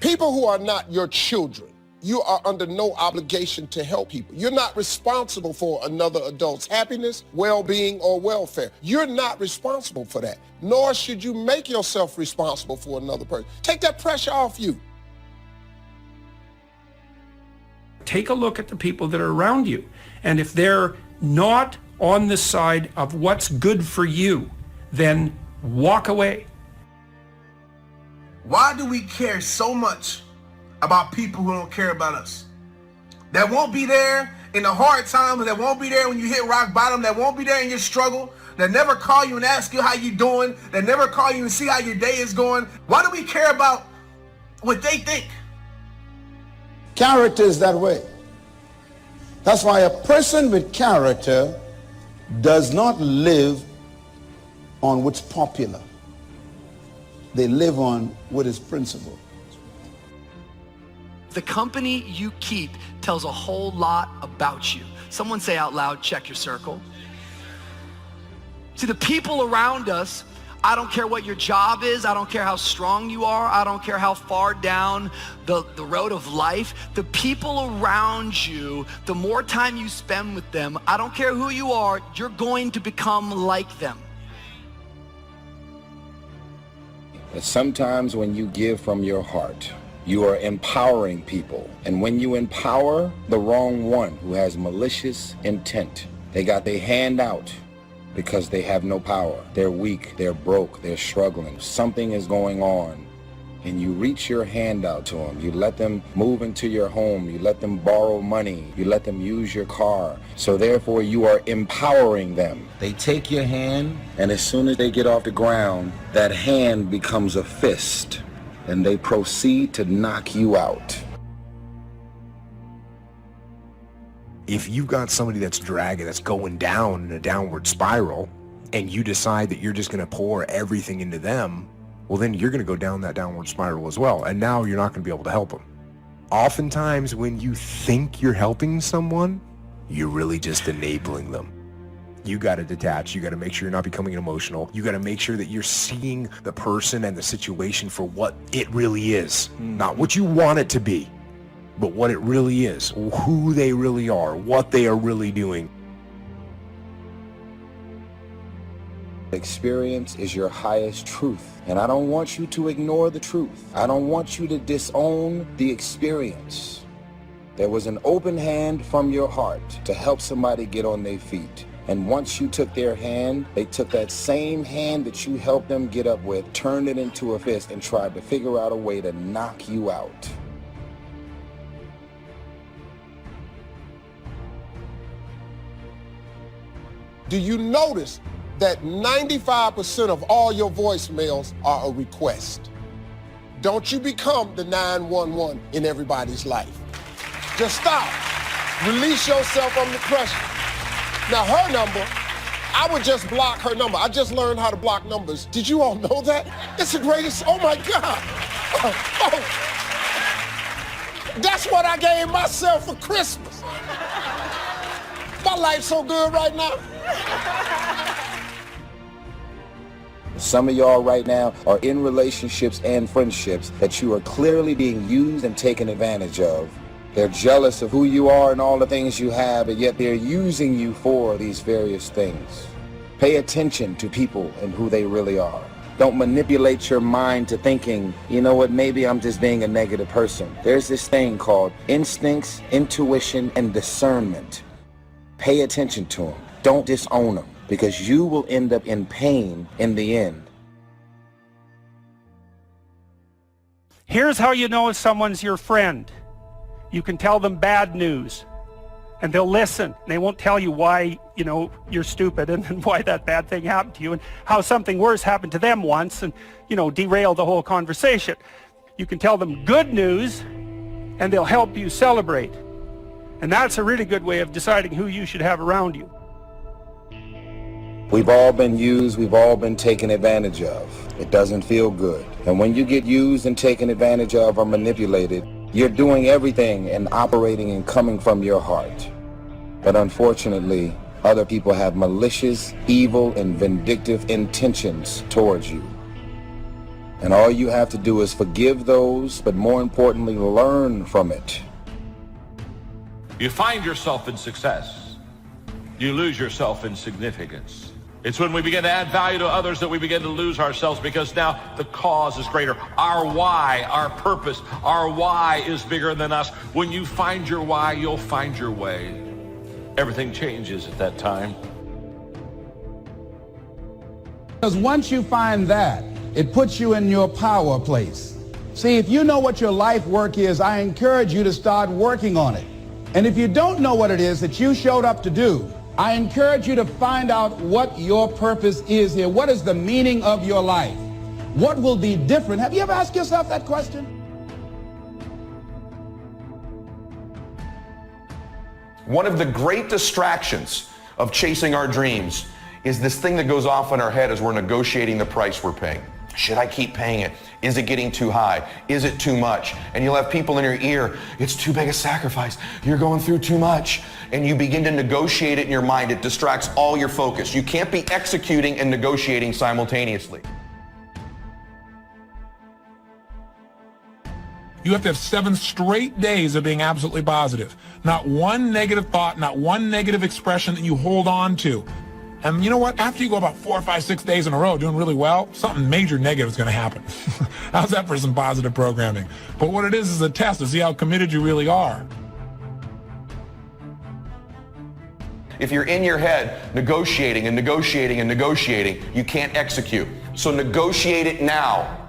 People who are not your children, you are under no obligation to help people. You're not responsible for another adult's happiness, well-being, or welfare. You're not responsible for that, nor should you make yourself responsible for another person. Take that pressure off you. Take a look at the people that are around you, and if they're not on the side of what's good for you, then walk away. Why do we care so much about people who don't care about us? That won't be there in the hard times, that won't be there when you hit rock bottom, that won't be there in your struggle, that never call you and ask you how you doing, that never call you and see how your day is going. Why do we care about what they think? Character is that way. That's why a person with character does not live on what's popular. They live on what is principle. The company you keep tells a whole lot about you. Someone say out loud, check your circle. See, the people around us, I don't care what your job is, I don't care how strong you are, I don't care how far down the road of life, the people around you, the more time you spend with them, I don't care who you are, you're going to become like them. Sometimes when you give from your heart, you are empowering people. And when you empower the wrong one who has malicious intent, they got their hand out because they have no power. They're weak, they're broke, they're struggling. Something is going on. And you reach your hand out to them. You let them move into your home. You let them borrow money. You let them use your car. So therefore you are empowering them. They take your hand, and as soon as they get off the ground, that hand becomes a fist, and they proceed to knock you out. If you've got somebody that's dragging, that's going down in a downward spiral, and you decide that you're just going to pour everything into them, well, then you're going to go down that downward spiral as well. And now you're not going to be able to help them. Oftentimes when you think you're helping someone, you're really just enabling them. You got to detach. You got to make sure you're not becoming emotional. You got to make sure that you're seeing the person and the situation for what it really is. Not what you want it to be, but what it really is, who they really are, what they are really doing. Experience is your highest truth, and I don't want you to ignore the truth. I don't want you to disown the experience. There was an open hand from your heart to help somebody get on their feet. And once you took their hand, they took that same hand that you helped them get up with, turned it into a fist, and tried to figure out a way to knock you out. Do you notice that 95% of all your voicemails are a request? Don't you become the 911 in everybody's life. Just stop. Release yourself under pressure. Now her number, I would just block her number. I just learned how to block numbers. Did you all know that? It's the greatest, oh my God. Oh. That's what I gave myself for Christmas. My life's so good right now. Some of y'all right now are in relationships and friendships that you are clearly being used and taken advantage of. They're jealous of who you are and all the things you have, and yet they're using you for these various things. Pay attention to people and who they really are. Don't manipulate your mind to thinking, you know what, maybe I'm just being a negative person. There's this thing called instincts, intuition, and discernment. Pay attention to them. Don't disown them, because you will end up in pain in the end. Here's how you know if someone's your friend. You can tell them bad news, and they'll listen. They won't tell you why, you're stupid and why that bad thing happened to you and how something worse happened to them once and, derail the whole conversation. You can tell them good news, and they'll help you celebrate. And that's a really good way of deciding who you should have around you. We've all been used, we've all been taken advantage of. It doesn't feel good. And when you get used and taken advantage of or manipulated, you're doing everything and operating and coming from your heart. But unfortunately, other people have malicious, evil, and vindictive intentions towards you. And all you have to do is forgive those, but more importantly, learn from it. You find yourself in success. You lose yourself in significance. It's when we begin to add value to others that we begin to lose ourselves, because now the cause is greater. Our why, our purpose, our why is bigger than us. When you find your why, you'll find your way. Everything changes at that time. Because once you find that, it puts you in your power place. See, if you know what your life work is, I encourage you to start working on it. And if you don't know what it is that you showed up to do, I encourage you to find out what your purpose is here. What is the meaning of your life? What will be different? Have you ever asked yourself that question? One of the great distractions of chasing our dreams is this thing that goes off in our head as we're negotiating the price we're paying. Should I keep paying it? Is it getting too high? Is it too much? And you'll have people in your ear, it's too big a sacrifice. You're going through too much. And you begin to negotiate it in your mind. It distracts all your focus. You can't be executing and negotiating simultaneously. You have to have 7 straight days of being absolutely positive. Not one negative thought, not one negative expression that you hold on to. And you know what? After you go about 4, 5, 6 days in a row doing really well, something major negative is going to happen. How's that for some positive programming? But what it is a test to see how committed you really are. If you're in your head negotiating and negotiating and negotiating, you can't execute. So negotiate it now.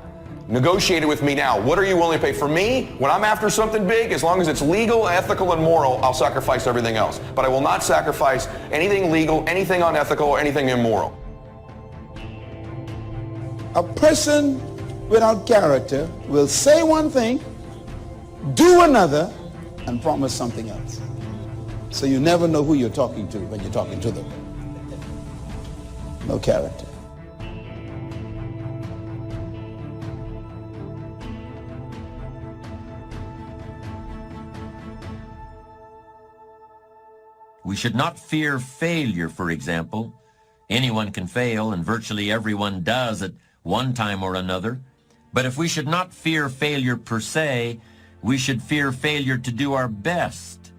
Negotiate it with me now. What are you willing to pay? For me, when I'm after something big, as long as it's legal, ethical, and moral, I'll sacrifice everything else. But I will not sacrifice anything legal, anything unethical, or anything immoral. A person without character will say one thing, do another, and promise something else. So you never know who you're talking to when you're talking to them. No character. We should not fear failure, for example. Anyone can fail, and virtually everyone does at one time or another. But if we should not fear failure per se, we should fear failure to do our best.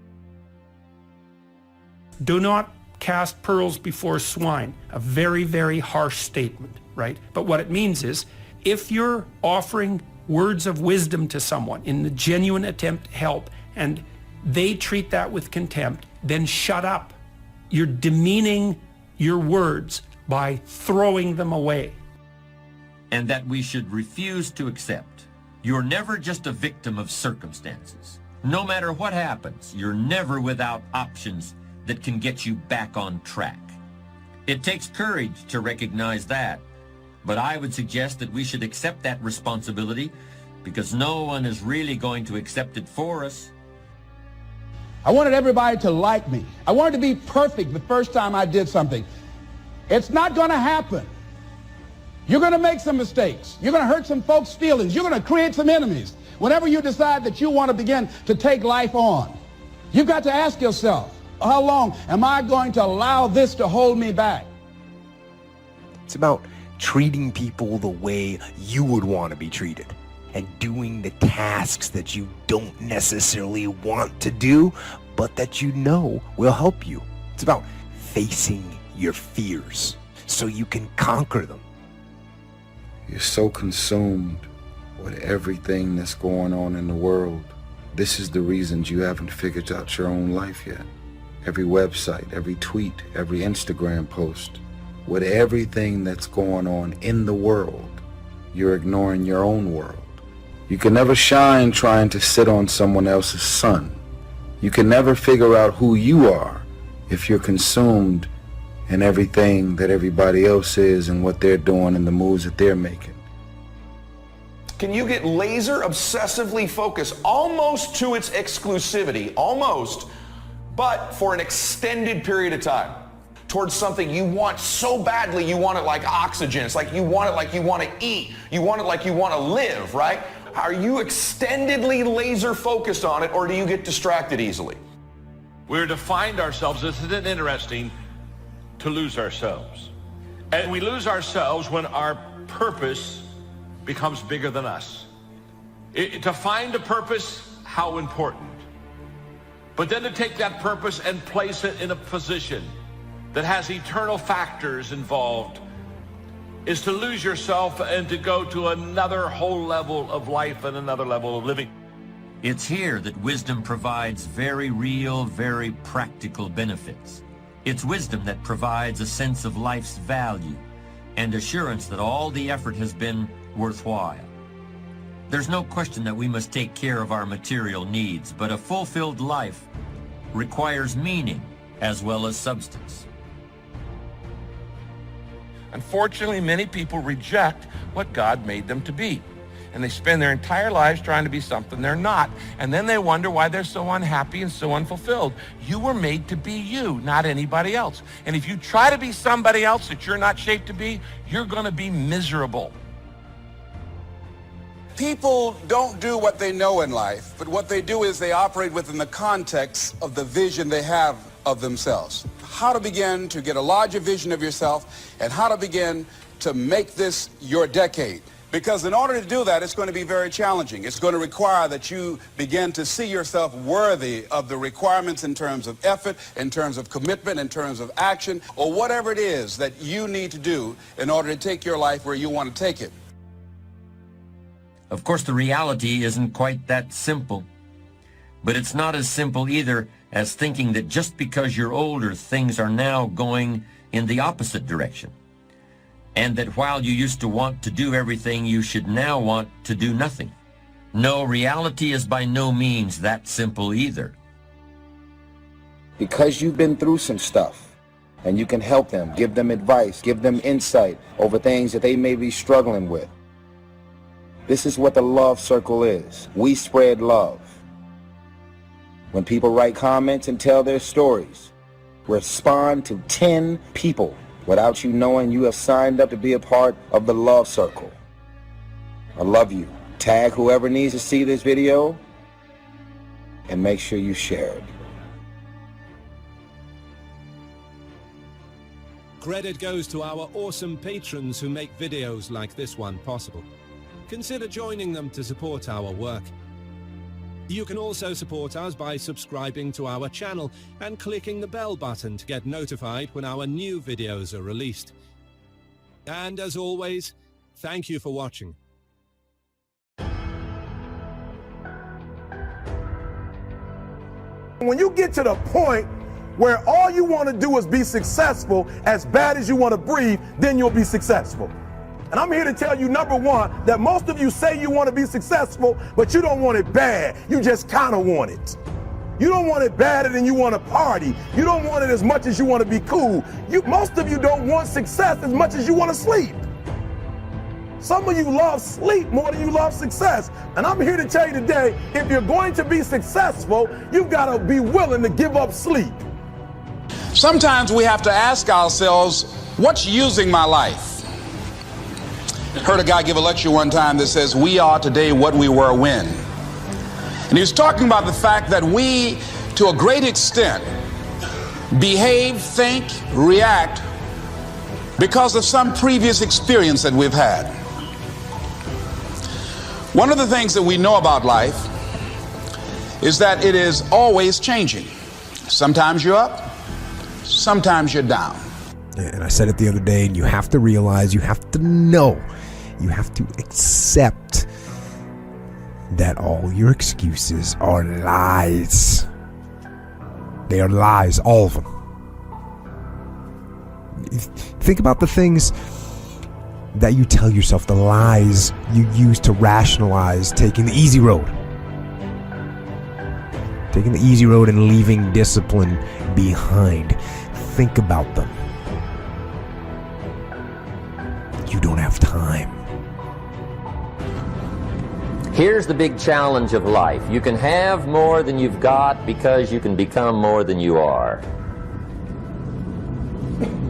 Do not cast pearls before swine. A very, very harsh statement, right? But what it means is, if you're offering words of wisdom to someone in the genuine attempt to help, and they treat that with contempt, then shut up. You're demeaning your words by throwing them away. And that we should refuse to accept. You're never just a victim of circumstances. No matter what happens, you're never without options that can get you back on track. It takes courage to recognize that, but I would suggest that we should accept that responsibility, because no one is really going to accept it for us. I wanted everybody to like me. I wanted to be perfect the first time I did something. It's not going to happen. You're going to make some mistakes. You're going to hurt some folks' feelings. You're going to create some enemies. Whenever you decide that you want to begin to take life on, you've got to ask yourself, how long am I going to allow this to hold me back? It's about treating people the way you would want to be treated, and doing the tasks that you don't necessarily want to do, but that you know will help you. It's about facing your fears so you can conquer them. You're so consumed with everything that's going on in the world. This is the reasons you haven't figured out your own life yet. Every website, every tweet, every Instagram post, with everything that's going on in the world, you're ignoring your own world. You can never shine trying to sit on someone else's sun. You can never figure out who you are if you're consumed in everything that everybody else is and what they're doing and the moves that they're making. Can you get laser obsessively focused almost to its exclusivity, almost, but for an extended period of time, towards something you want so badly, you want it like oxygen. It's like you want it like you want to eat. You want it like you want to live, right? Are you extendedly laser focused on it, or do you get distracted easily? We're to find ourselves, isn't it interesting, to lose ourselves. And we lose ourselves when our purpose becomes bigger than us. To find a purpose, how important. But then to take that purpose and place it in a position that has eternal factors involved is to lose yourself and to go to another whole level of life and another level of living. It's here that wisdom provides very real, very practical benefits. It's wisdom that provides a sense of life's value and assurance that all the effort has been worthwhile. There's no question that we must take care of our material needs, but a fulfilled life requires meaning as well as substance. Unfortunately, many people reject what God made them to be. And they spend their entire lives trying to be something they're not. And then they wonder why they're so unhappy and so unfulfilled. You were made to be you, not anybody else. And if you try to be somebody else that you're not shaped to be, you're going to be miserable. People don't do what they know in life, but what they do is they operate within the context of the vision they have of themselves. How to begin to get a larger vision of yourself and how to begin to make this your decade. Because in order to do that, it's going to be very challenging. It's going to require that you begin to see yourself worthy of the requirements in terms of effort, in terms of commitment, in terms of action, or whatever it is that you need to do in order to take your life where you want to take it. Of course, the reality isn't quite that simple. But it's not as simple either as thinking that just because you're older, things are now going in the opposite direction. And that while you used to want to do everything, you should now want to do nothing. No, reality is by no means that simple either. Because you've been through some stuff, and you can help them, give them advice, give them insight over things that they may be struggling with. This is what the Love Circle is. We spread love. When people write comments and tell their stories, respond to 10 people without you knowing you have signed up to be a part of the Love Circle. I love you. Tag whoever needs to see this video and make sure you share it. Credit goes to our awesome patrons who make videos like this one possible. Consider joining them to support our work. You can also support us by subscribing to our channel and clicking the bell button to get notified when our new videos are released. And as always, thank you for watching. When you get to the point where all you want to do is be successful as bad as you want to breathe, then you'll be successful. And I'm here to tell you, number one, that most of you say you want to be successful, but you don't want it bad. You just kind of want it. You don't want it badder than you want to party. You don't want it as much as you want to be cool. Most of you don't want success as much as you want to sleep. Some of you love sleep more than you love success. And I'm here to tell you today, if you're going to be successful, you've got to be willing to give up sleep. Sometimes we have to ask ourselves, what's using my life? Heard a guy give a lecture one time that says, we are today what we were when. And he was talking about the fact that we, to a great extent, behave, think, react because of some previous experience that we've had. One of the things that we know about life is that it is always changing. Sometimes you're up, sometimes you're down. And I said it the other day, and you have to realize, you have to know, you have to accept that all your excuses are lies. They are lies, all of them. Think about the things that you tell yourself, the lies you use to rationalize taking the easy road. Taking the easy road and leaving discipline behind. Think about them. You don't have time. Here's the big challenge of life. You can have more than you've got because you can become more than you are.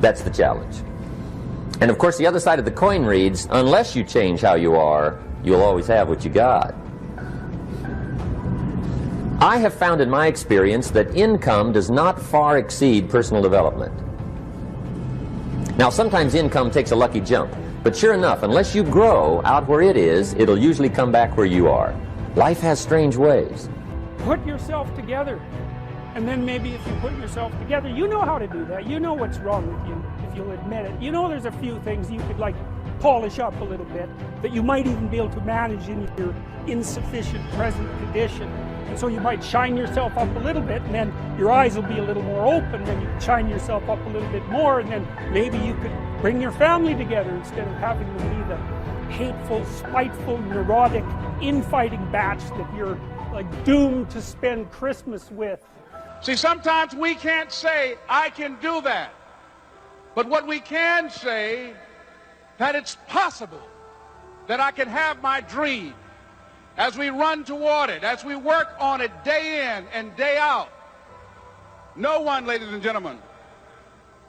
That's the challenge. And of course, the other side of the coin reads, unless you change how you are, you'll always have what you got. I have found in my experience that income does not far exceed personal development. Now, sometimes income takes a lucky jump. But sure enough, unless you grow out where it is, it'll usually come back where you are. Life has strange ways. Put yourself together. And then maybe if you put yourself together, you know how to do that. You know what's wrong with you, if you'll admit it. You know there's a few things you could like polish up a little bit, that you might even be able to manage in your insufficient present condition. And so you might shine yourself up a little bit, and then your eyes will be a little more open, then you can shine yourself up a little bit more, and then maybe you could bring your family together instead of having them be the hateful, spiteful, neurotic, infighting batch that you're like doomed to spend Christmas with. See, sometimes we can't say, I can do that. But what we can say, that it's possible that I can have my dream as we run toward it, as we work on it day in and day out. No one, ladies and gentlemen,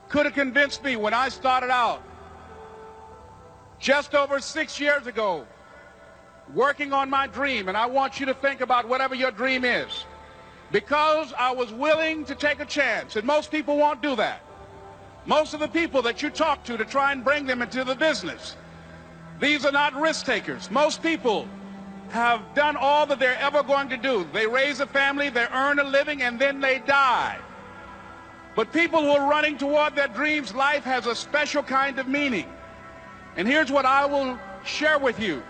could have convinced me when I started out just over 6 years ago working on my dream, and I want you to think about whatever your dream is, because I was willing to take a chance, and most people won't do that. Most of the people that you talk to try and bring them into the business, these are not risk takers. Most people have done all that they're ever going to do. They raise a family, they earn a living, and then they die. But people who are running toward their dreams, life has a special kind of meaning. And here's what I will share with you,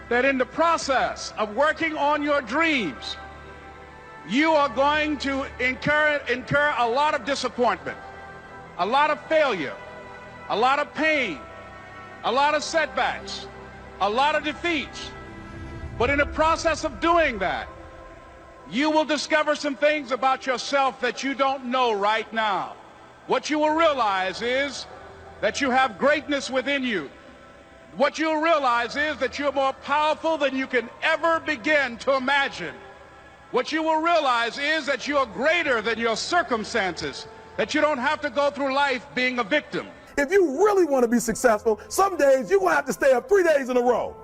that in the process of working on your dreams, you are going to incur a lot of disappointment, a lot of failure, a lot of pain, a lot of setbacks, a lot of defeats. But in the process of doing that, you will discover some things about yourself that you don't know right now. What you will realize is that you have greatness within you. What you'll realize is that you're more powerful than you can ever begin to imagine. What you will realize is that you're greater than your circumstances, that you don't have to go through life being a victim. If you really want to be successful, some days you're going to have to stay up 3 days in a row.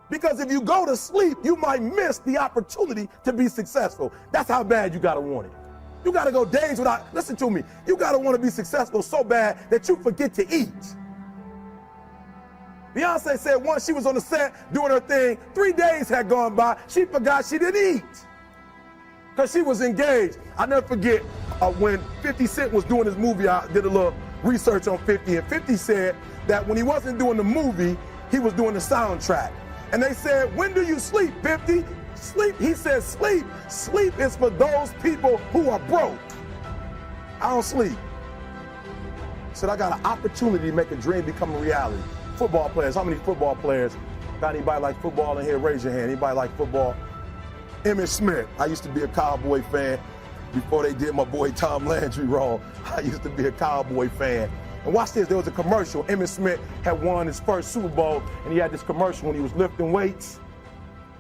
Because if you go to sleep, you might miss the opportunity to be successful. That's how bad you got to want it. You got to go days without, listen to me, you got to want to be successful so bad that you forget to eat. Beyonce said once she was on the set doing her thing, 3 days had gone by, she forgot she didn't eat because she was engaged. I never forget when 50 Cent was doing his movie, I did a little research on 50, and 50 said that when he wasn't doing the movie, he was doing the soundtrack. And they said, when do you sleep, 50? Sleep. He said, sleep. Sleep is for those people who are broke. I don't sleep. He said, I got an opportunity to make a dream become a reality. Football players, how many football players? Got anybody like football in here? Raise your hand. Anybody like football? Emmitt Smith. I used to be a Cowboy fan before they did my boy Tom Landry wrong. I used to be a Cowboy fan. And watch this, there was a commercial. Emmitt Smith had won his first Super Bowl, and he had this commercial when he was lifting weights.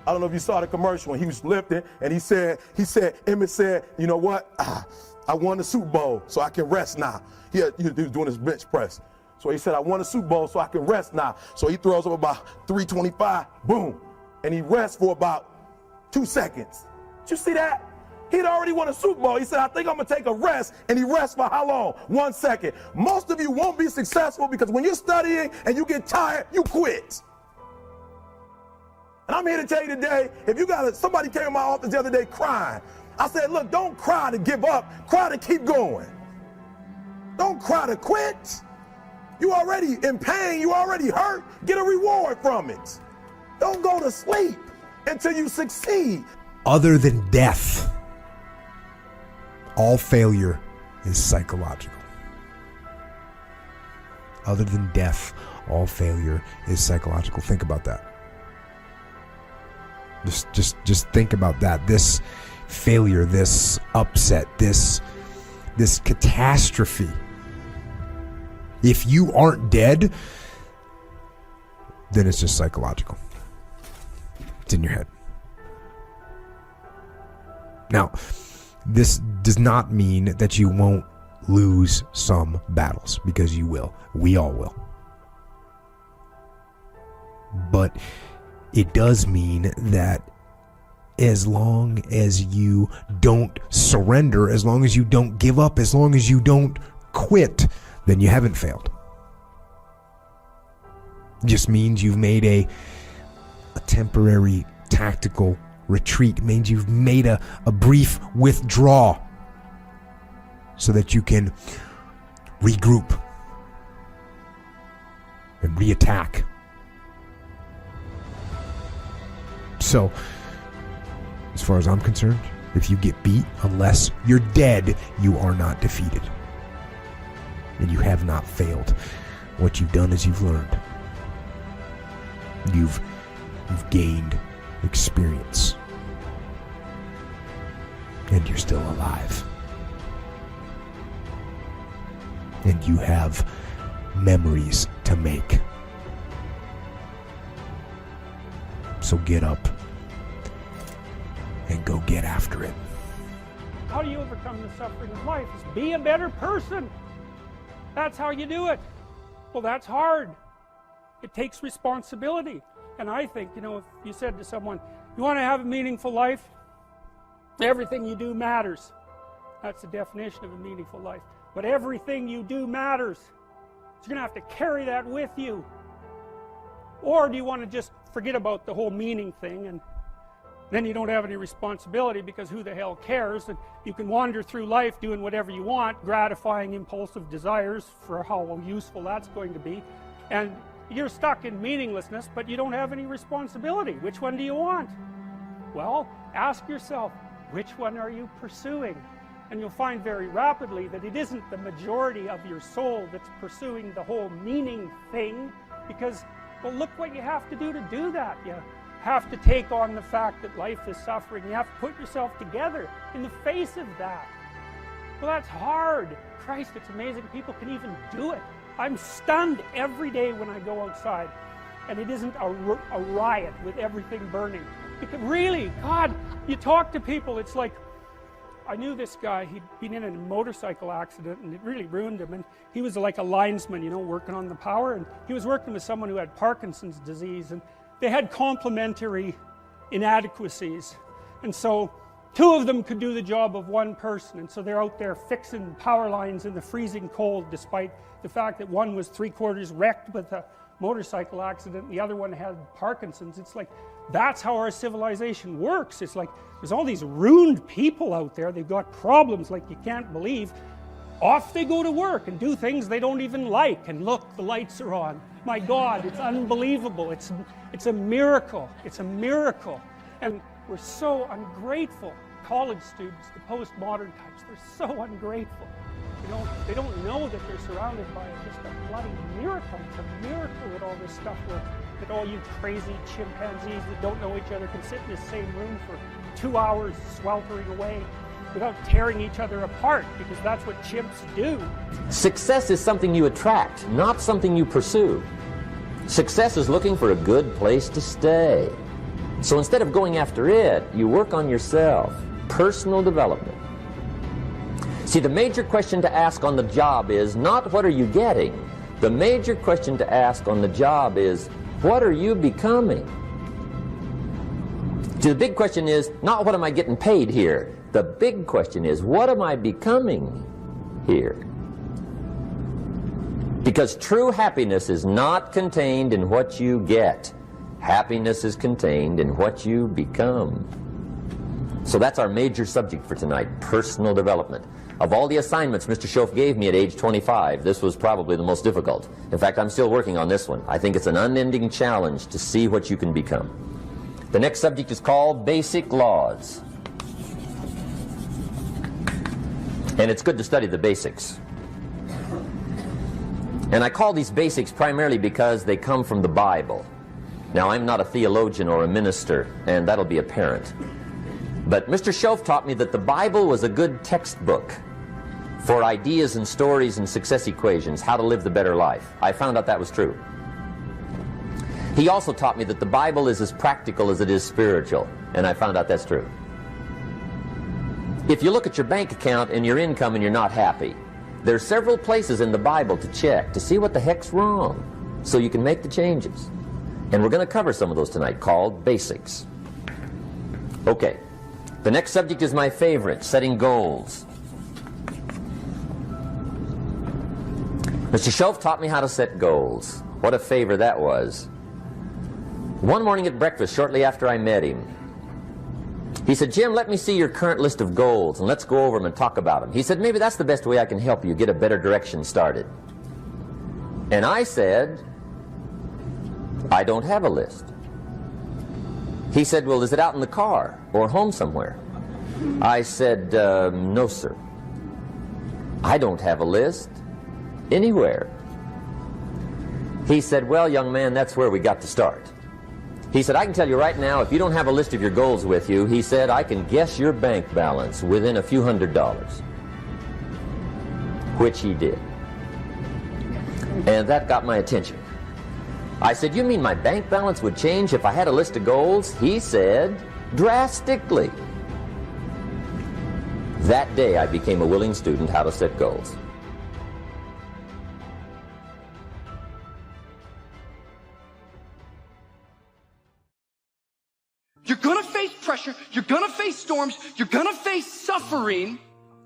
I don't know if you saw the commercial when he was lifting, and Emmitt said, you know what? I won the Super Bowl, so I can rest now. He was doing his bench press. So he said, I won the Super Bowl, so I can rest now. So he throws up about 325, boom, and he rests for about 2 seconds. Did you see that? He'd already won a Super Bowl. He said, I think I'm going to take a rest. And he rests for how long? 1 second. Most of you won't be successful because when you're studying and you get tired, you quit. And I'm here to tell you today, if you got somebody came in my office the other day crying. I said, look, don't cry to give up. Cry to keep going. Don't cry to quit. You already in pain. You already hurt. Get a reward from it. Don't go to sleep until you succeed. Other than death, all failure is psychological. Other than death, all failure is psychological. Think about that. Just think about that. This failure, this upset, this catastrophe. If you aren't dead, then it's just psychological. It's in your head. Now, this does not mean that you won't lose some battles, because you will. We all will. But it does mean that as long as you don't surrender, as long as you don't give up, as long as you don't quit, then you haven't failed. just means you've made a temporary tactical retreat. It means you've made a brief withdrawal so that you can regroup and reattack. So, as far as I'm concerned, if you get beat, unless you're dead, you are not defeated. And you have not failed. What you've done is you've learned. You've gained experience. And you're still alive. And you have memories to make. So get up and go get after it. How do you overcome the suffering of life? Is be a better person. That's how you do it. Well, that's hard. It takes responsibility. And I think, you know, if you said to someone, you want to have a meaningful life? Everything you do matters. That's the definition of a meaningful life. But everything you do matters. So you're going to have to carry that with you. Or do you want to just forget about the whole meaning thing, and then you don't have any responsibility, because who the hell cares, and you can wander through life doing whatever you want, gratifying impulsive desires for how useful that's going to be, and you're stuck in meaninglessness, but you don't have any responsibility. Which one do you want? Well, ask yourself, which one are you pursuing? And you'll find very rapidly that it isn't the majority of your soul that's pursuing the whole meaning thing, because, well, look what you have to do that. You have to take on the fact that life is suffering. You have to put yourself together in the face of that. Well, that's hard. Christ, it's amazing people can even do it. I'm stunned every day when I go outside, and it isn't a riot with everything burning. Because really, God, you talk to people, it's like, I knew this guy, he'd been in a motorcycle accident and it really ruined him, and he was like a linesman, you know, working on the power, and he was working with someone who had Parkinson's disease, and they had complementary inadequacies, and so two of them could do the job of one person, and so they're out there fixing power lines in the freezing cold, despite the fact that one was 3/4 wrecked with a motorcycle accident and the other one had Parkinson's. It's like, that's how our civilization works. It's like, there's all these ruined people out there, they've got problems like you can't believe. Off they go to work and do things they don't even like, and look, the lights are on. My God, it's unbelievable. It's a miracle. It's a miracle. And we're so ungrateful. College students, the postmodern types, they're so ungrateful. You know, they don't know that they're surrounded by just a bloody miracle. It's a miracle that all this stuff works. That all you crazy chimpanzees that don't know each other can sit in the same room for 2 hours sweltering away without tearing each other apart, because that's what chimps do. Success is something you attract, not something you pursue. Success is looking for a good place to stay. So instead of going after it, you work on yourself. Personal development. See, the major question to ask on the job is not what are you getting. The major question to ask on the job is, what are you becoming? See, the big question is not what am I getting paid here. The big question is, what am I becoming here? Because true happiness is not contained in what you get. Happiness is contained in what you become. So that's our major subject for tonight, personal development. Of all the assignments Mr. Shoaff gave me at age 25, this was probably the most difficult. In fact, I'm still working on this one. I think it's an unending challenge to see what you can become. The next subject is called Basic Laws. And it's good to study the basics. And I call these basics primarily because they come from the Bible. Now, I'm not a theologian or a minister, and that'll be apparent. But Mr. Shoaff taught me that the Bible was a good textbook for ideas and stories and success equations, how to live the better life. I found out that was true. He also taught me that the Bible is as practical as it is spiritual, and I found out that's true. If you look at your bank account and your income and you're not happy, there are several places in the Bible to check to see what the heck's wrong so you can make the changes. And we're going to cover some of those tonight, called basics. Okay, the next subject is my favorite, setting goals. Mr. Shoaff taught me how to set goals. What a favor that was. One morning at breakfast, shortly after I met him, he said, Jim, let me see your current list of goals and let's go over them and talk about them. He said, maybe that's the best way I can help you get a better direction started. And I said, I don't have a list. He said, well, is it out in the car or home somewhere? I said, no, sir. I don't have a list anywhere. He said, well, young man, that's where we got to start. He said, I can tell you right now, if you don't have a list of your goals with you, he said, I can guess your bank balance within a few $100s. Which he did. And that got my attention. I said, you mean my bank balance would change if I had a list of goals? He said, drastically. That day, I became a willing student how to set goals. You're gonna face pressure, you're gonna face storms, you're gonna face suffering.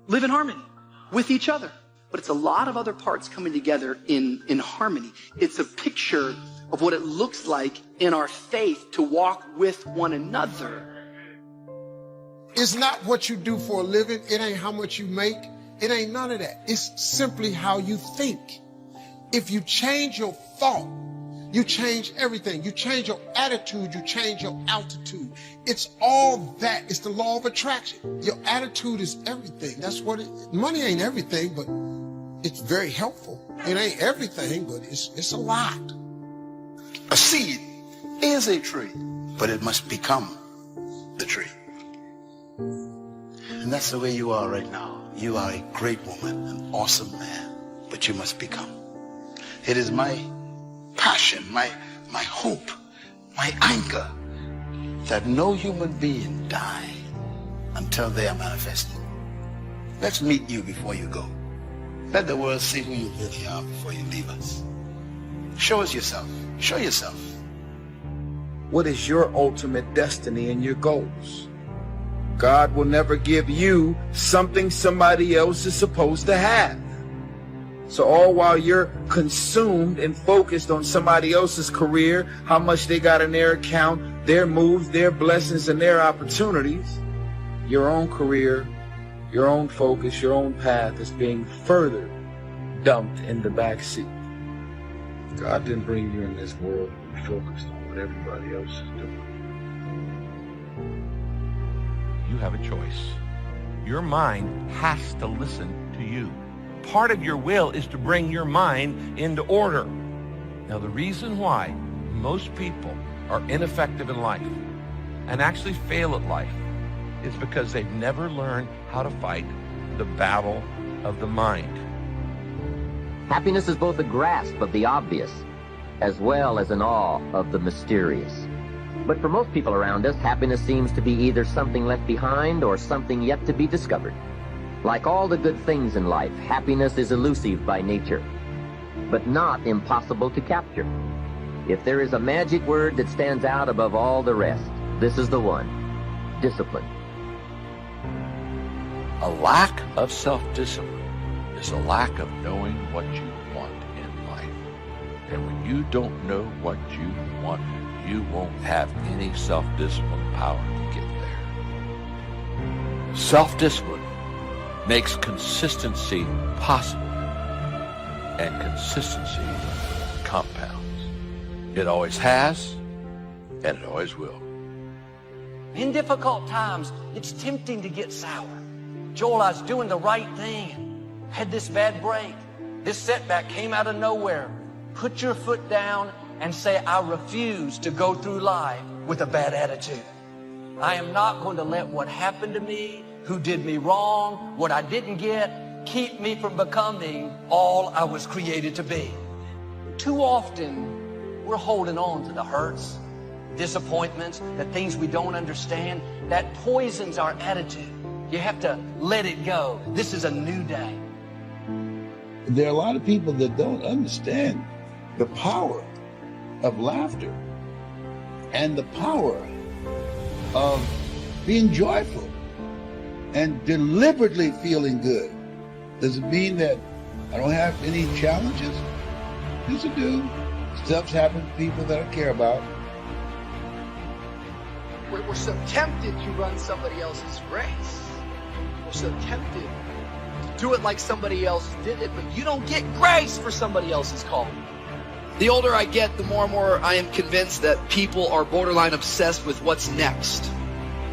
Live in harmony with each other. But it's a lot of other parts coming together in harmony. It's a picture of what it looks like in our faith to walk with one another. It's not what you do for a living. It ain't how much you make. It ain't none of that. It's simply how you think. If you change your thought, you change everything. You change your attitude, you change your altitude. It's all that. It's the law of attraction. Your attitude is everything. That's what it is. Money ain't everything, but it's very helpful. It ain't everything, but it's a lot. A seed is a tree, but it must become the tree. And that's the way you are right now. You are a great woman, an awesome man, but you must become. It is my passion, my hope, my anchor, that no human being die until they are manifested. Let's meet you before you go. Let the world see who you really are before you leave us. Show us yourself. Show yourself. What is your ultimate destiny and your goals? God will never give you something somebody else is supposed to have. So all while you're consumed and focused on somebody else's career, how much they got in their account, their moves, their blessings, and their opportunities, your own career, your own focus, your own path is being further dumped in the back seat. God didn't bring you in this world to be focused on what everybody else is doing. You have a choice. Your mind has to listen to you. Part of your will is to bring your mind into order. Now, the reason why most people are ineffective in life and actually fail at life is because they've never learned how to fight the battle of the mind. Happiness is both a grasp of the obvious as well as an awe of the mysterious. But for most people around us, happiness seems to be either something left behind or something yet to be discovered. Like all the good things in life, happiness is elusive by nature, but not impossible to capture. If there is a magic word that stands out above all the rest, this is the one: discipline. A lack of self-discipline is a lack of knowing what you want in life. And when you don't know what you want, you won't have any self-discipline power to get there. Self-discipline makes consistency possible, and consistency compounds. It always has, and it always will. In difficult times, it's tempting to get sour. Joel, I was doing the right thing. Had this bad break. This setback came out of nowhere. Put your foot down and say, I refuse to go through life with a bad attitude. I am not going to let what happened to me, who did me wrong, what I didn't get, keep me from becoming all I was created to be. Too often, we're holding on to the hurts, disappointments, the things we don't understand. That poisons our attitude. You have to let it go. This is a new day. There are a lot of people that don't understand the power of laughter and the power of being joyful and deliberately feeling good. Does it mean that I don't have any challenges? Yes, I do. Stuff's happened to people that I care about. We're so tempted to run somebody else's race. We're so tempted to do it like somebody else did it, but you don't get grace for somebody else's call. The older I get, the more and more I am convinced that people are borderline obsessed with what's next.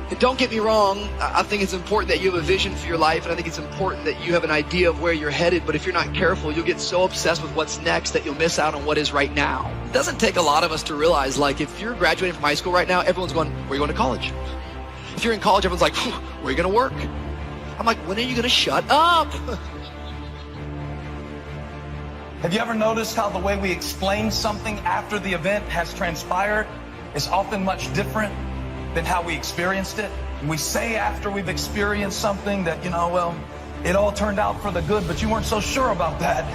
And don't get me wrong, I think it's important that you have a vision for your life, and I think it's important that you have an idea of where you're headed, but if you're not careful, you'll get so obsessed with what's next that you'll miss out on what is right now. It doesn't take a lot of us to realize, like, if you're graduating from high school right now, everyone's going, where are you going to college? If you're in college, everyone's like, where are you going to work? I'm like, when are you going to shut up? Have you ever noticed how the way we explain something after the event has transpired is often much different than how we experienced it? We say after we've experienced something that, well, it all turned out for the good, but you weren't so sure about that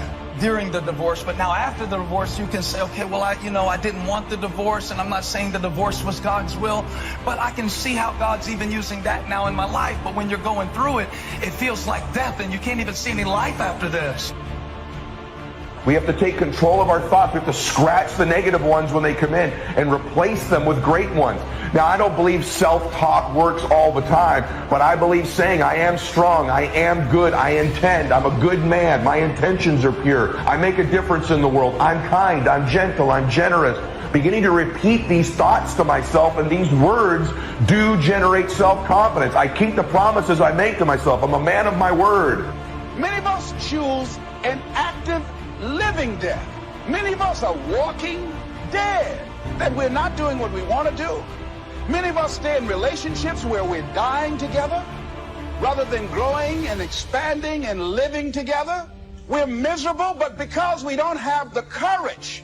during the divorce. But now after the divorce, you can say, okay, well, I didn't want the divorce, and I'm not saying the divorce was God's will, but I can see how God's even using that now in my life. But when you're going through it, it feels like death, and you can't even see any life after this. We have to take control of our thoughts. We have to scratch the negative ones when they come in and replace them with great ones. Now, I don't believe self-talk works all the time, but I believe saying, I am strong, I am good, I intend, I'm a good man, my intentions are pure, I make a difference in the world, I'm kind, I'm gentle, I'm generous. Beginning to repeat these thoughts to myself, and these words do generate self-confidence. I keep the promises I make to myself. I'm a man of my word. Many of us choose an active living death. Many of us are walking dead, that we're not doing what we want to do. Many of us stay in relationships where we're dying together rather than growing and expanding and living together. We're miserable, but because we don't have the courage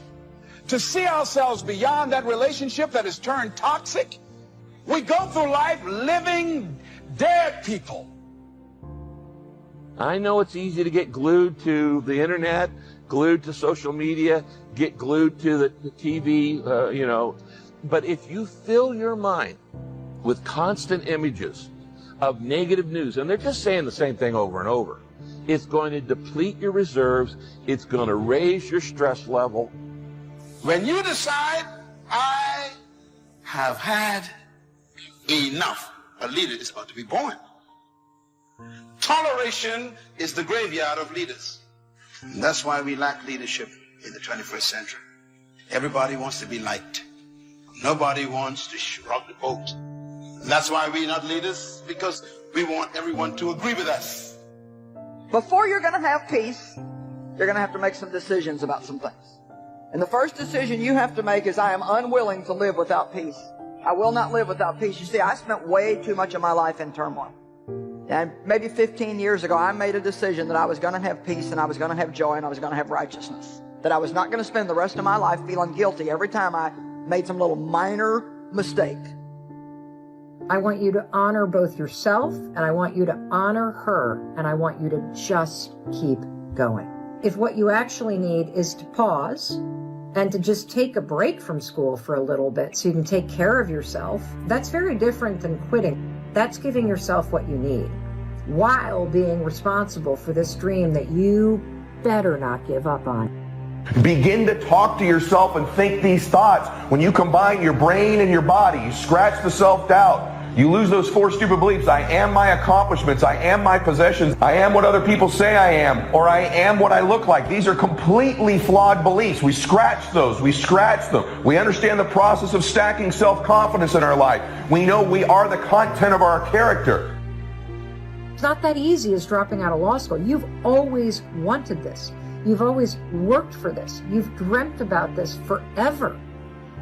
to see ourselves beyond that relationship that has turned toxic, we go through life living dead people. I know it's easy to get glued to the internet, glued to social media, get glued to the TV, but if you fill your mind with constant images of negative news, and they're just saying the same thing over and over, it's going to deplete your reserves, it's going to raise your stress level. When you decide, I have had enough, a leader is about to be born. Toleration is the graveyard of leaders. And that's why we lack leadership in the 21st century. Everybody wants to be liked. Nobody wants to rock the boat. And that's why we're not leaders, because we want everyone to agree with us. Before you're going to have peace, you're going to have to make some decisions about some things. And the first decision you have to make is, I am unwilling to live without peace. I will not live without peace. You see, I spent way too much of my life in turmoil. And maybe 15 years ago, I made a decision that I was going to have peace and I was going to have joy and I was going to have righteousness. That I was not going to spend the rest of my life feeling guilty every time I made some little minor mistake. I want you to honor both yourself and I want you to honor her, and I want you to just keep going. If what you actually need is to pause and to just take a break from school for a little bit so you can take care of yourself, that's very different than quitting. That's giving yourself what you need, while being responsible for this dream that you better not give up on. Begin to talk to yourself and think these thoughts. When you combine your brain and your body, you scratch the self-doubt. You lose those 4 stupid beliefs. I am my accomplishments. I am my possessions. I am what other people say I am. Or I am what I look like. These are completely flawed beliefs. We scratch those. We scratch them. We understand the process of stacking self-confidence in our life. We know we are the content of our character. It's not that easy as dropping out of law school. You've always wanted this. You've always worked for this. You've dreamt about this forever.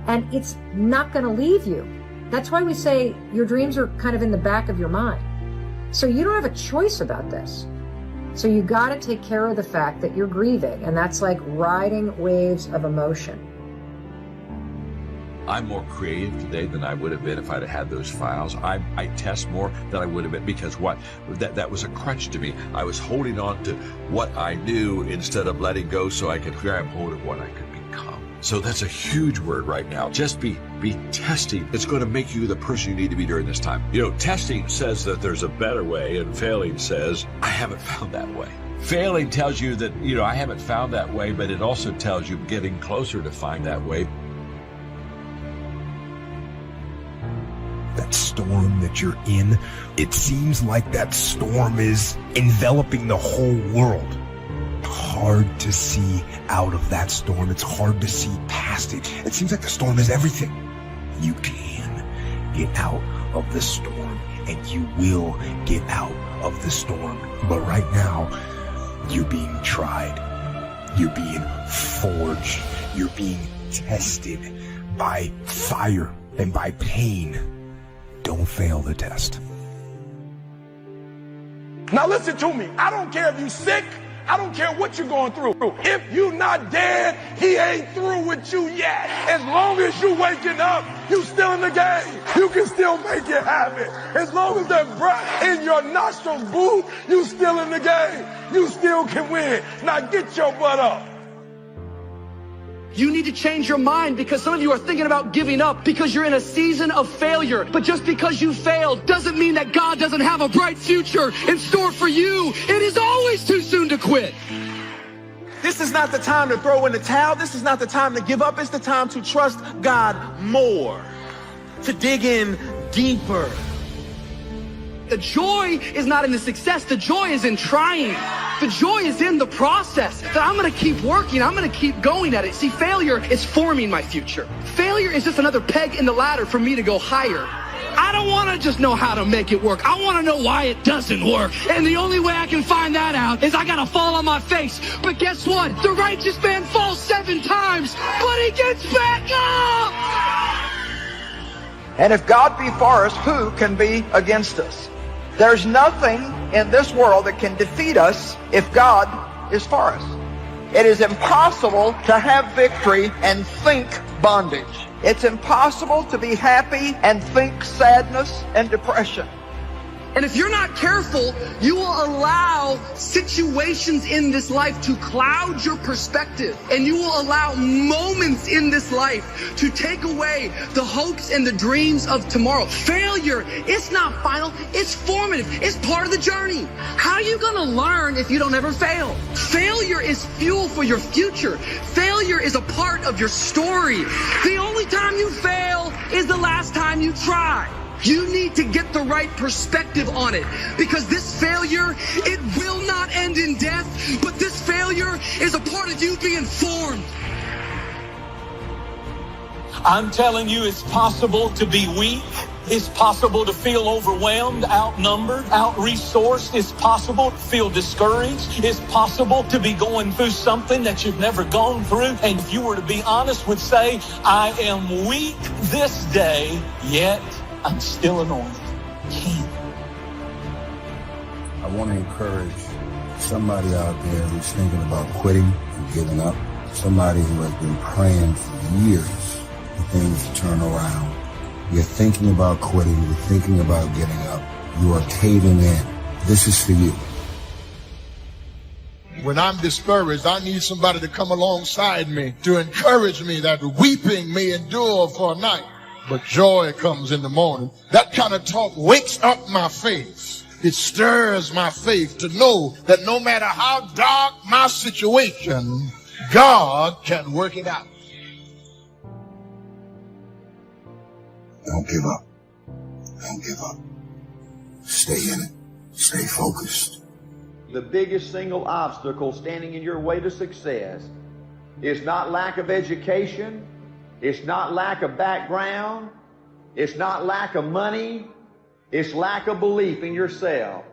And it's not going to leave you. That's why we say your dreams are kind of in the back of your mind. So you don't have a choice about this. So you got to take care of the fact that you're grieving, and that's like riding waves of emotion. I'm more creative today than I would have been if I'd have had those files. I test more than I would have been, because what? That was a crutch to me. I was holding on to what I knew instead of letting go so I could grab hold of what I could become. So that's a huge word right now. Just be testing. It's going to make you the person you need to be during this time. You know, testing says that there's a better way, and failing says, I haven't found that way. Failing tells you that, I haven't found that way, but it also tells you getting closer to find that way. That storm that you're in, it seems like that storm is enveloping the whole world. Hard to see out of that storm. It's hard to see past it. It seems like the storm is everything. You can get out of the storm, and you will get out of the storm. But right now, you're being tried. You're being forged. You're being tested by fire and by pain. Don't fail the test. Now listen to me. I don't care if you're sick. I don't care what you're going through. If you're not dead, he ain't through with you yet. As long as you waking up, you still in the game. You can still make it happen. As long as that breath in your nostrils move, you still in the game. You still can win. Now get your butt up. You need to change your mind because some of you are thinking about giving up because you're in a season of failure. But just because you failed doesn't mean that God doesn't have a bright future in store for you. It is always too soon to quit. This is not the time to throw in the towel. This is not the time to give up. It's the time to trust God more, to dig in deeper. The joy is not in the success. The joy is in trying. The joy is in the process. That I'm going to keep working. I'm going to keep going at it. See, failure is forming my future. Failure is just another peg in the ladder for me to go higher. I don't want to just know how to make it work. I want to know why it doesn't work. And the only way I can find that out is I got to fall on my face. But guess what? The righteous man falls 7 times, but he gets back up. And if God be for us, who can be against us? There's nothing in this world that can defeat us if God is for us. It is impossible to have victory and think bondage. It's impossible to be happy and think sadness and depression. And if you're not careful, you will allow situations in this life to cloud your perspective. And you will allow moments in this life to take away the hopes and the dreams of tomorrow. Failure, it's not final, it's formative. It's part of the journey. How are you going to learn if you don't ever fail? Failure is fuel for your future. Failure is a part of your story. The only time you fail is the last time you try. You need to get the right perspective on it, because this failure, it will not end in death, but this failure is a part of you being formed. I'm telling you, it's possible to be weak. It's possible to feel overwhelmed, outnumbered, out-resourced. It's possible to feel discouraged. It's possible to be going through something that you've never gone through. And if you were to be honest, would say, I am weak this day, yet I'm still anointed. I want to encourage somebody out there who's thinking about quitting and giving up. Somebody who has been praying for years for things to turn around. You're thinking about quitting. You're thinking about giving up. You are caving in. This is for you. When I'm discouraged, I need somebody to come alongside me to encourage me that weeping may endure for a night, but joy comes in the morning. That kind of talk wakes up my faith. It stirs my faith to know that no matter how dark my situation, God can work it out. Don't give up. Don't give up. Stay in it. Stay focused. The biggest single obstacle standing in your way to success is not lack of education. It's not lack of background. It's not lack of money. It's lack of belief in yourself.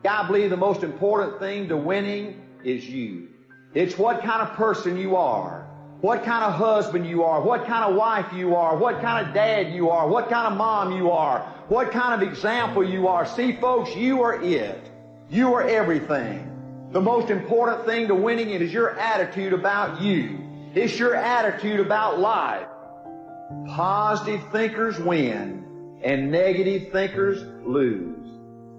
I believe the most important thing to winning is you. It's what kind of person you are, what kind of husband you are, what kind of wife you are, what kind of dad you are, what kind of mom you are, what kind of example you are. See, folks, you are it. You are everything. The most important thing to winning it is your attitude about you. It's your attitude about life. Positive thinkers win, and negative thinkers lose.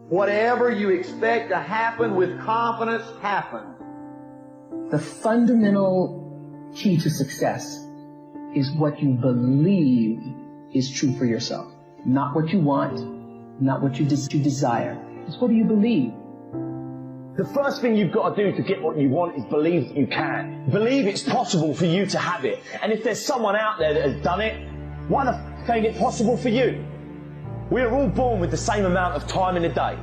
Whatever you expect to happen with confidence happens. The fundamental key to success is what you believe is true for yourself. Not what you want, not what you desire. It's what do you believe? The first thing you've got to do to get what you want is believe that you can. Believe it's possible for you to have it. And if there's someone out there that has done it, why the f ain't it possible for you? We are all born with the same amount of time in a day.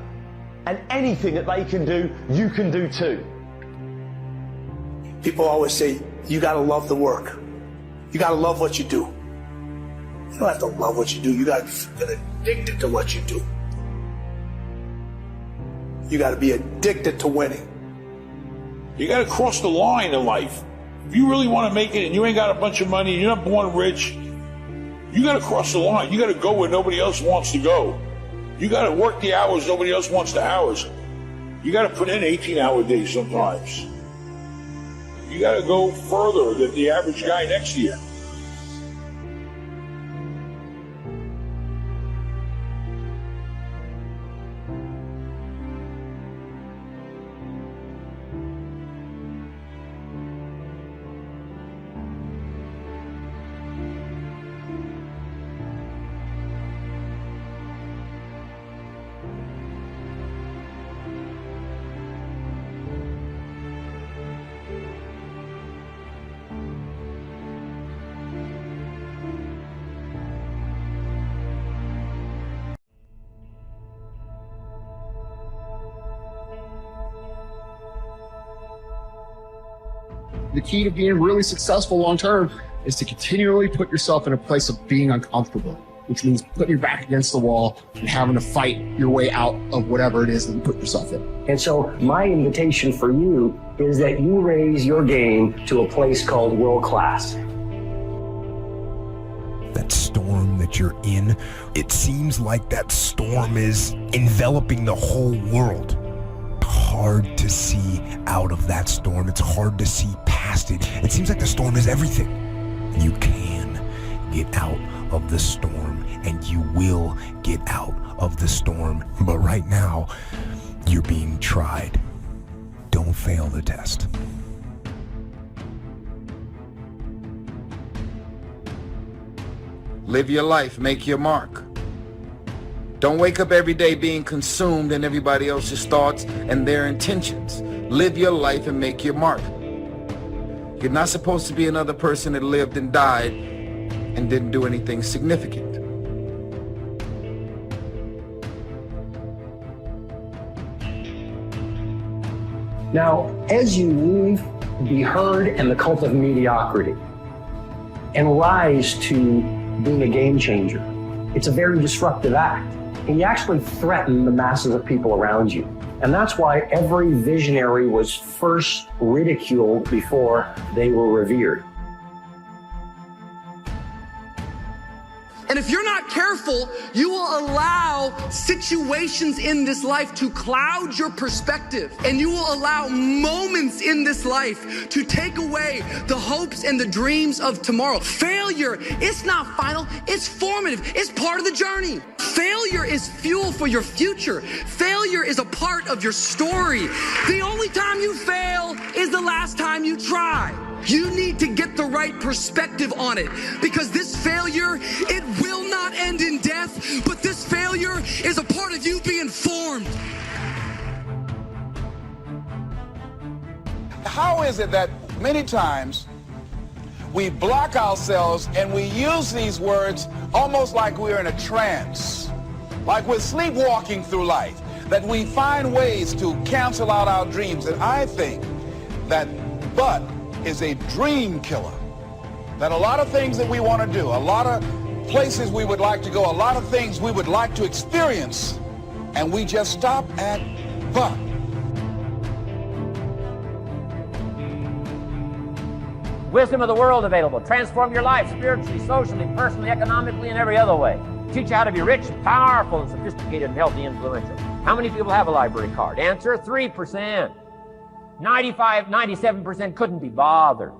And anything that they can do, you can do too. People always say, you gotta love the work. You gotta love what you do. You don't have to love what you do. You gotta get addicted to what you do. You gotta be addicted to winning. You gotta cross the line in life. If you really want to make it and you ain't got a bunch of money, you're not born rich, you gotta cross the line. You gotta go where nobody else wants to go. You gotta work the hours nobody else wants the hours. You gotta put in 18-hour days sometimes. You gotta go further than the average guy next to you. The key to being really successful long term is to continually put yourself in a place of being uncomfortable, which means putting your back against the wall and having to fight your way out of whatever it is that you put yourself in. And so my invitation for you is that you raise your game to a place called world class. That storm that you're in, it seems like that storm is enveloping the whole world. Hard to see out of that storm. It's hard to see past it. It seems like the storm is everything. You can get out of the storm, and you will get out of the storm. But right now, you're being tried. Don't fail the test. Live your life, make your mark. Don't wake up every day being consumed in everybody else's thoughts and their intentions. Live your life and make your mark. You're not supposed to be another person that lived and died and didn't do anything significant. Now, as you leave the herd and the cult of mediocrity and rise to being a game changer, it's a very disruptive act. And you actually threaten the masses of people around you. And that's why every visionary was first ridiculed before they were revered. And if you're not careful, you will allow situations in this life to cloud your perspective. And you will allow moments in this life to take away the hopes and the dreams of tomorrow. Failure, it's not final, it's formative. It's part of the journey. Failure is fuel for your future. Failure is a part of your story. The only time you fail is the last time you try. You need to get the right perspective on it, because this failure, it will not end in death, but this failure is a part of you being formed. How is it that many times we block ourselves and we use these words almost like we're in a trance, like we're sleepwalking through life, that we find ways to cancel out our dreams? And I think that but is a dream killer. That a lot of things that we want to do, a lot of places we would like to go, a lot of things we would like to experience, and we just stop at but. Wisdom of the world available. Transform your life spiritually, socially, personally, economically, and every other way. Teach you how to be rich, powerful, and sophisticated, and healthy, influential. How many people have a library card? Answer, 3%. 97% couldn't be bothered.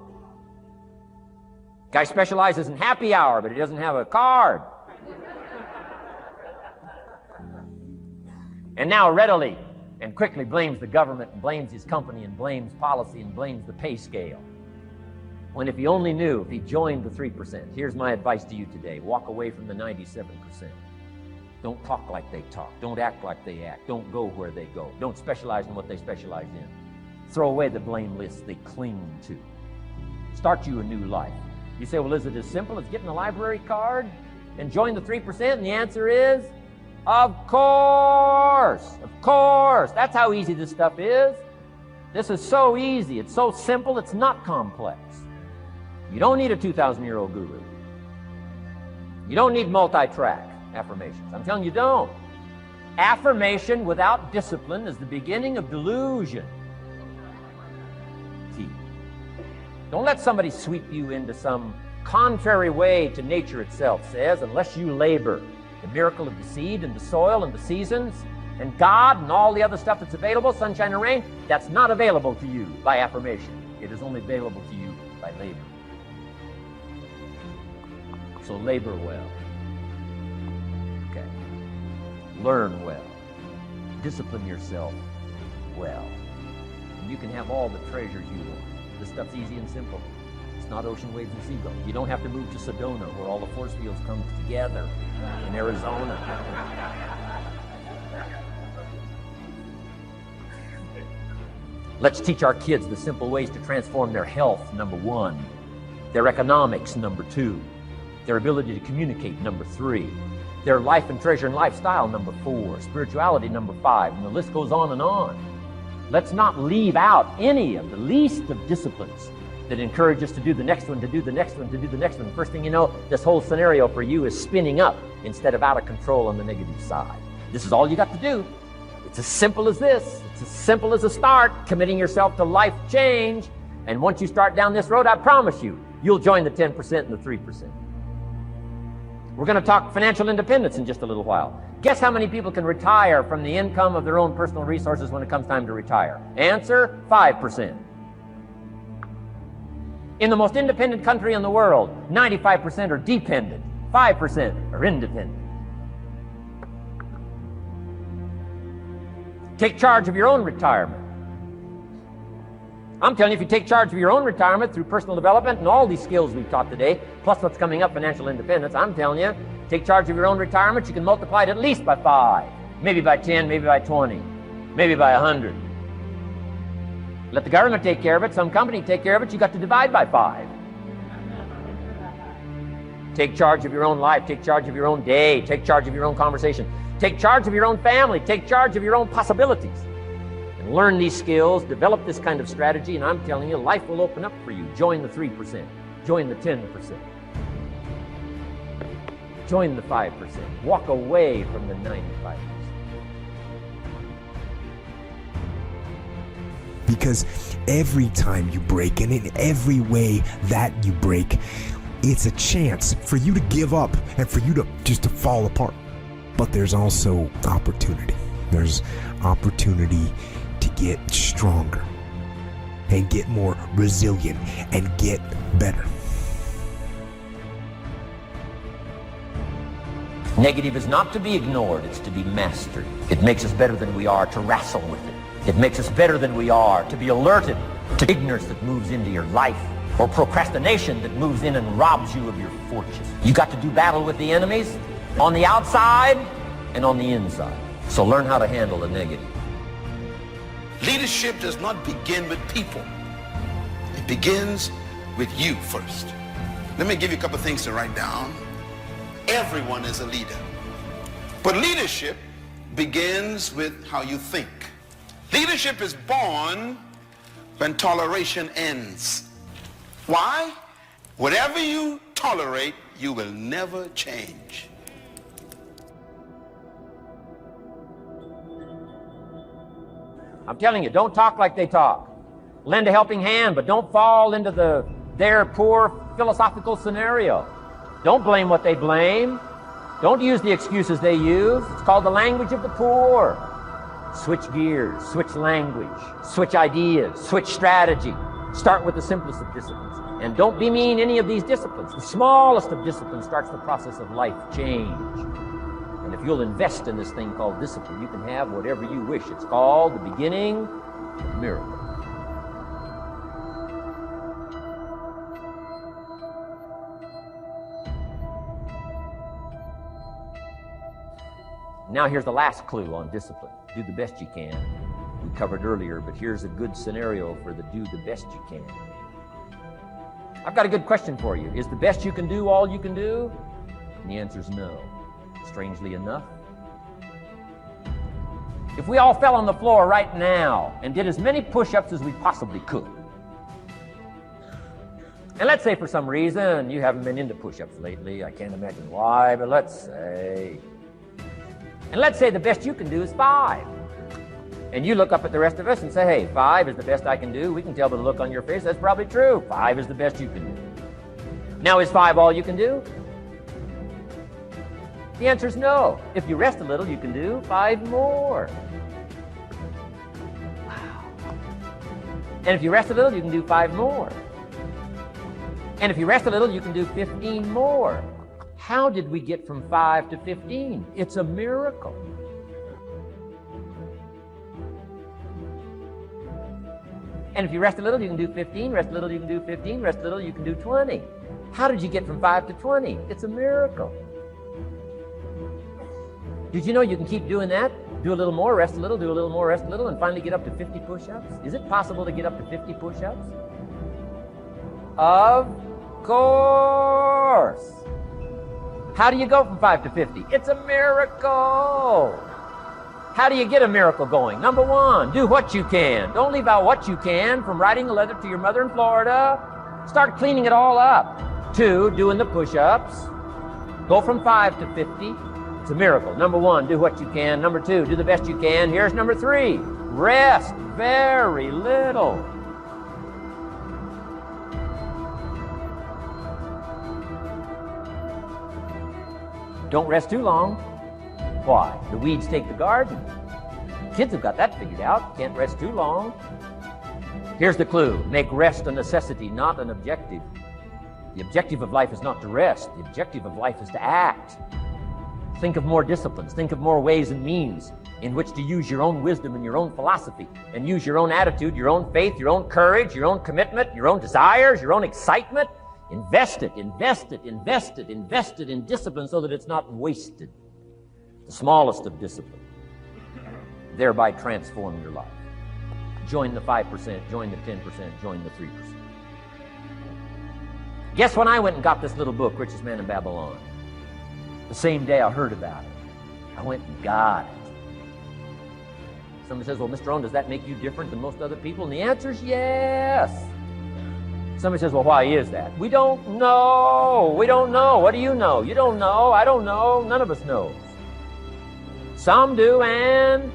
Guy specializes in happy hour, but he doesn't have a card. And now readily and quickly blames the government and blames his company and blames policy and blames the pay scale. When if he only knew, if he joined the 3%, here's my advice to you today. Walk away from the 97%. Don't talk like they talk. Don't act like they act. Don't go where they go. Don't specialize in what they specialize in. Throw away the blame lists they cling to. Start you a new life. You say, well, is it as simple as getting a library card and join the 3%? And the answer is, of course. Of course. That's how easy this stuff is. This is so easy. It's so simple. It's not complex. You don't need a 2,000-year-old guru. You don't need multi-track affirmations. I'm telling you, don't. Affirmation without discipline is the beginning of delusion. Key. Don't let somebody sweep you into some contrary way to nature itself says, unless you labor. The miracle of the seed and the soil and the seasons and God and all the other stuff that's available, sunshine and rain, that's not available to you by affirmation. It is only available to you by labor. So labor well. Okay. Learn well. Discipline yourself well. And you can have all the treasures you want. This stuff's easy and simple. It's not ocean waves and seagulls. You don't have to move to Sedona where all the force fields come together in Arizona. Let's teach our kids the simple ways to transform their health, number 1. Their economics, number 2. Their ability to communicate, number 3. Their life and treasure and lifestyle, number 4. Spirituality, number 5. And the list goes on and on. Let's not leave out any of the least of disciplines that encourage us to do the next one, to do the next one, to do the next one. The first thing you know, this whole scenario for you is spinning up instead of out of control on the negative side. This is all you got to do. It's as simple as this. It's as simple as a start, committing yourself to life change. And once you start down this road, I promise you, you'll join the 10% and the 3%. We're going to talk financial independence in just a little while. Guess how many people can retire from the income of their own personal resources when it comes time to retire? Answer, 5%. In the most independent country in the world, 95% are dependent, 5% are independent. Take charge of your own retirement. I'm telling you, if you take charge of your own retirement through personal development and all these skills we've taught today, plus what's coming up, financial independence, I'm telling you, take charge of your own retirement, you can multiply it at least by 5, maybe by 10, maybe by 20, maybe by 100. Let the government take care of it, some company take care of it, you got to divide by 5. Take charge of your own life, take charge of your own day, take charge of your own conversation, take charge of your own family, take charge of your own possibilities. And learn these skills, develop this kind of strategy, and I'm telling you, life will open up for you. Join the 3%, join the 10%, join the 5%, walk away from the 95%. Because every time you break, and in every way that you break, it's a chance for you to give up and for you to just to fall apart. But there's also opportunity. There's opportunity to get stronger and get more resilient and get better. Negative is not to be ignored, it's to be mastered. It makes us better than we are to wrestle with it. It makes us better than we are to be alerted to ignorance that moves into your life, or procrastination that moves in and robs you of your fortune. You got to do battle with the enemies on the outside and on the inside. So learn how to handle the negative. Leadership does not begin with people. It begins with you first. Let me give you a couple of things to write down. Everyone is a leader. But leadership begins with how you think. Leadership is born when toleration ends. Why? Whatever you tolerate, you will never change. I'm telling you, don't talk like they talk. Lend a helping hand, but don't fall into their poor philosophical scenario. Don't blame what they blame. Don't use the excuses they use. It's called the language of the poor. Switch gears, switch language, switch ideas, switch strategy. Start with the simplest of disciplines. And don't bemean any of these disciplines. The smallest of disciplines starts the process of life change. And if you'll invest in this thing called discipline, you can have whatever you wish. It's called the beginning of miracle. Now here's the last clue on discipline. Do the best you can. We covered earlier, but here's a good scenario for the do the best you can. I've got a good question for you. Is the best you can do all you can do? And the answer is no. Strangely enough. If we all fell on the floor right now and did as many push-ups as we possibly could, and let's say for some reason you haven't been into push-ups lately, I can't imagine why, but let's say the best you can do is 5. And you look up at the rest of us and say, hey, 5 is the best I can do. We can tell by the look on your face that's probably true. 5 is the best you can do. Now, is 5 all you can do? The answer is no. If you rest a little, you can do 5 more. Wow. And if you rest a little, you can do 5 more. And if you rest a little, you can do 15 more. How did we get from 5 to 15? It's a miracle. And if you rest a little, you can do 15. Rest a little, you can do 15. Rest a little, you can do 20. How did you get from 5 to 20? It's a miracle. Did you know you can keep doing that? Do a little more, rest a little, do a little more, rest a little, and finally get up to 50 push-ups? Is it possible to get up to 50 push-ups? Of course. How do you go from 5 to 50? It's a miracle. How do you get a miracle going? Number 1, do what you can. Don't leave out what you can, from writing a letter to your mother in Florida. Start cleaning it all up. 2, doing the push-ups. Go from 5 to 50. It's a miracle. Number 1, do what you can. Number 2, do the best you can. Here's number 3, rest very little. Don't rest too long. Why? The weeds take the garden. Kids have got that figured out. Can't rest too long. Here's the clue. Make rest a necessity, not an objective. The objective of life is not to rest. The objective of life is to act. Think of more disciplines. Think of more ways and means in which to use your own wisdom and your own philosophy, and use your own attitude, your own faith, your own courage, your own commitment, your own desires, your own excitement. Invest it, invest it, invest it, invest it in discipline so that it's not wasted. The smallest of discipline, thereby transform your life. Join the 5%, join the 10%, join the 3%. Guess when I went and got this little book, Richest Man in Babylon? The same day I heard about it. I went and got it. Somebody says, well, Mr. Rohn, does that make you different than most other people? And the answer is yes. Somebody says, well, why is that? We don't know. We don't know. What do you know? You don't know. I don't know. None of us knows. Some do and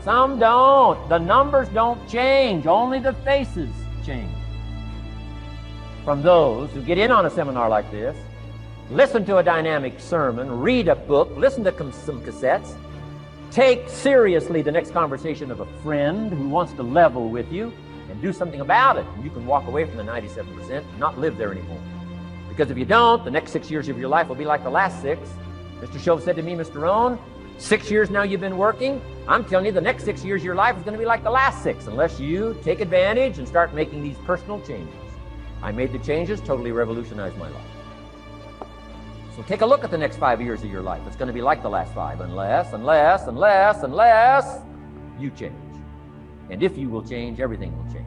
some don't. The numbers don't change. Only the faces change. From those who get in on a seminar like this, listen to a dynamic sermon, read a book, listen to some cassettes, take seriously the next conversation of a friend who wants to level with you, and do something about it. And you can walk away from the 97% and not live there anymore. Because if you don't, the next 6 years of your life will be like the last 6. Mr. Shove said to me, Mr. Rohn, 6 years now you've been working. I'm telling you, the next 6 years of your life is going to be like the last 6, unless you take advantage and start making these personal changes. I made the changes, totally revolutionized my life. So take a look at the next 5 years of your life. It's going to be like the last 5, unless you change. And if you will change, everything will change.